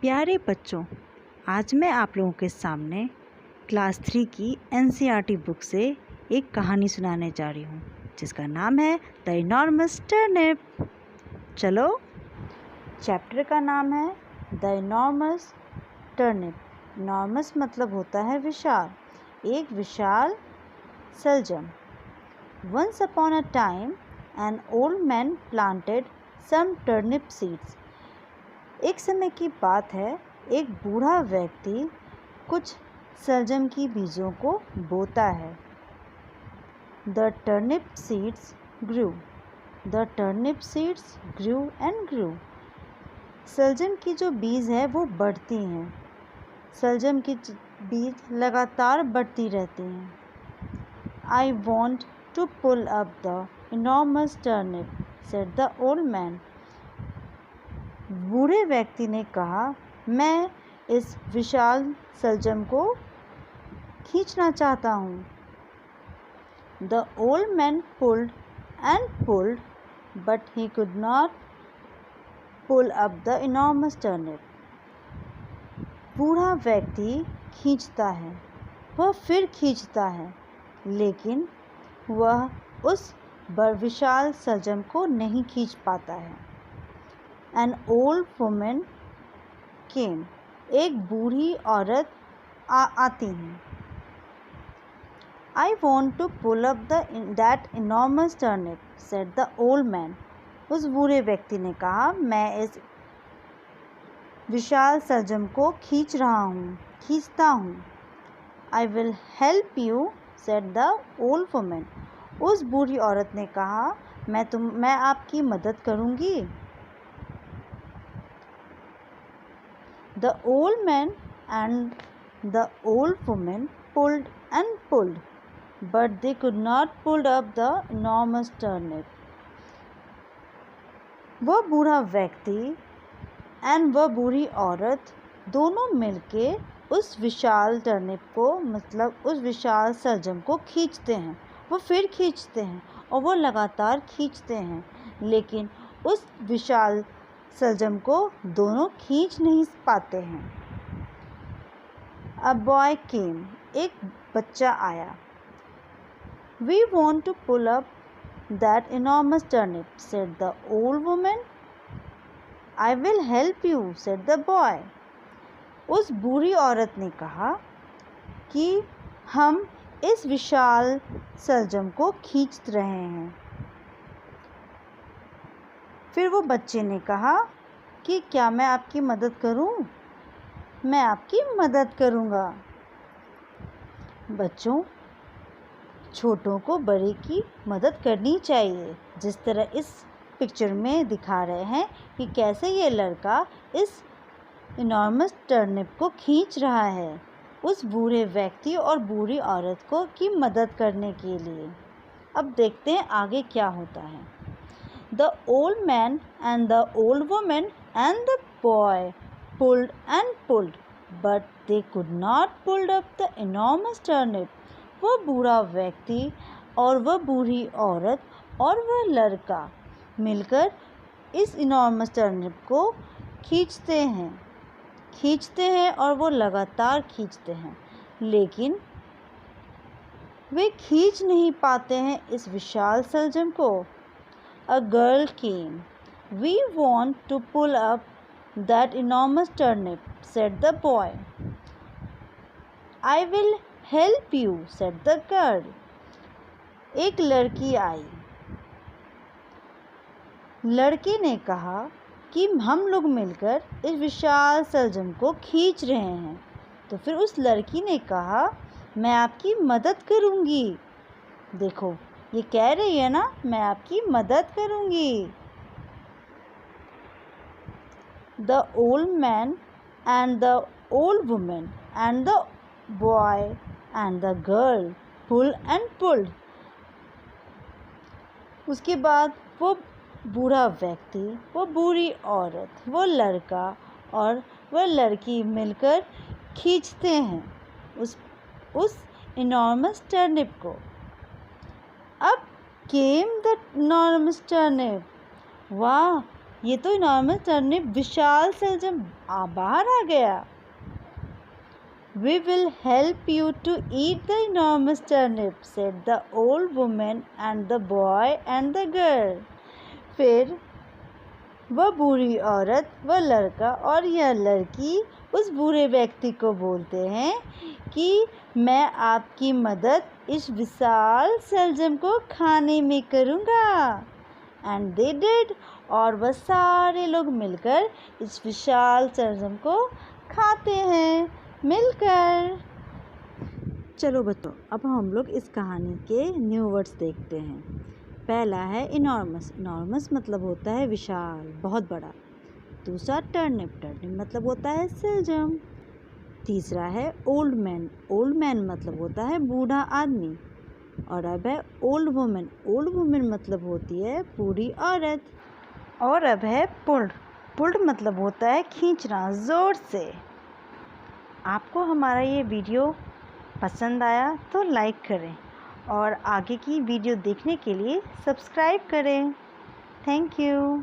प्यारे बच्चों, आज मैं आप लोगों के सामने क्लास 3 की एनसीईआरटी बुक से एक कहानी सुनाने जा रही हूँ जिसका नाम है द इनॉर्मस टर्निप। चलो, चैप्टर का नाम है द इनॉर्मस टर्निप। इनॉर्मस मतलब होता है विशाल, एक विशाल सलजम। Once upon a time, an old man planted some turnip seeds. एक समय की बात है, एक बूढ़ा व्यक्ति कुछ सलजम की बीजों को बोता है। The turnip seeds grew. The turnip seeds grew and grew. सलजम की जो बीज है वो बढ़ती हैं। सलजम की बीज लगातार बढ़ती रहती हैं। I want to pull up the enormous turnip, said the old man. बूढ़े व्यक्ति ने कहा, मैं इस विशाल सलजम को खींचना चाहता हूँ। The old man pulled and pulled, but he could not pull up the enormous turnip. बूढ़ा व्यक्ति खींचता है, वह फिर खींचता है, लेकिन वह उस विशाल सलजम को नहीं खींच पाता है। An old woman came. एक बूढ़ी औरत आती है। I want to pull up that enormous turnip, said the old man. उस बूढ़े व्यक्ति ने कहा, मैं इस विशाल सलजम को खींचता हूँ। I will help you, said the old woman. उस बूढ़ी औरत ने कहा, मैं आपकी मदद करूँगी। The old man and the old woman pulled and pulled, but they could not pull up the enormous turnip. वह बूढ़ा व्यक्ति और वह बूढ़ी औरत दोनों मिलके उस विशाल टर्निप को मतलब उस विशाल सलजम को खींचते हैं। वो फिर खींचते हैं और वो लगातार खींचते हैं, लेकिन उस विशाल सलजम को दोनों खींच नहीं पाते हैं। A boy came. एक बच्चा आया। We want to pull up that enormous turnip, said the old woman. I will help you, said the boy. उस बूढ़ी औरत ने कहा कि हम इस विशाल सलजम को खींच रहे हैं। फिर वो बच्चे ने कहा कि क्या मैं आपकी मदद करूं? मैं आपकी मदद करूंगा। बच्चों, छोटों को बड़े की मदद करनी चाहिए, जिस तरह इस पिक्चर में दिखा रहे हैं कि कैसे ये लड़का इस इनॉर्मस टर्निप को खींच रहा है उस बूढ़े व्यक्ति और बूढ़ी औरत को की मदद करने के लिए। अब देखते हैं आगे क्या होता है। The old man and the old woman and the boy pulled and pulled, but they could not pull up the enormous turnip. वह बूढ़ा व्यक्ति और वह बूढ़ी औरत और वह लड़का मिलकर इस इनॉर्मस टर्निप को खींचते हैं और वो लगातार खींचते हैं, लेकिन वे खींच नहीं पाते हैं इस विशाल सलजम को। A girl came. We want to pull up that enormous turnip, said the boy. I will help you, said the girl. एक लड़की आई। लड़के ने कहा कि हम लोग मिलकर इस विशाल सलजम को खींच रहे हैं। तो फिर उस लड़की ने कहा, मैं आपकी मदद करूँगी। देखो, ये कह रही है ना, मैं आपकी मदद करूँगी। The old man and the old woman and the boy and the girl pulled and pulled. उसके बाद वो बूढ़ा व्यक्ति, वो बूढ़ी औरत, वो लड़का और वह लड़की मिलकर खींचते हैं उस इनॉर्मस टर्निप को। अब came the enormous turnip. वाह, ये तो इनॉर्मस टर्निप विशाल शलजम बाहर आ गया। We will help you to eat the enormous turnip, said the old woman and the boy and the girl. फिर वह बूढ़ी औरत, वह लड़का और यह लड़की उस बूढ़े व्यक्ति को बोलते हैं कि मैं आपकी मदद इस विशाल शलजम को खाने में करूँगा। एंड दे डिड, और वह सारे लोग मिलकर इस विशाल शलजम को खाते हैं मिलकर। चलो बच्चों, अब हम लोग इस कहानी के न्यू वर्ड्स देखते हैं। पहला है इनॉर्मस। इनॉर्मस मतलब होता है विशाल, बहुत बड़ा। दूसरा टर्निप। टर्निप मतलब होता है शलजम। तीसरा है ओल्ड मैन। ओल्ड मैन मतलब होता है बूढ़ा आदमी। और अब है ओल्ड वुमेन। ओल्ड वुमेन मतलब होती है बूढ़ी औरत। और अब है पुल्ड। पुल्ड मतलब होता है खींचना ज़ोर से। आपको हमारा ये वीडियो पसंद आया तो लाइक करें और आगे की वीडियो देखने के लिए सब्सक्राइब करें। Thank you.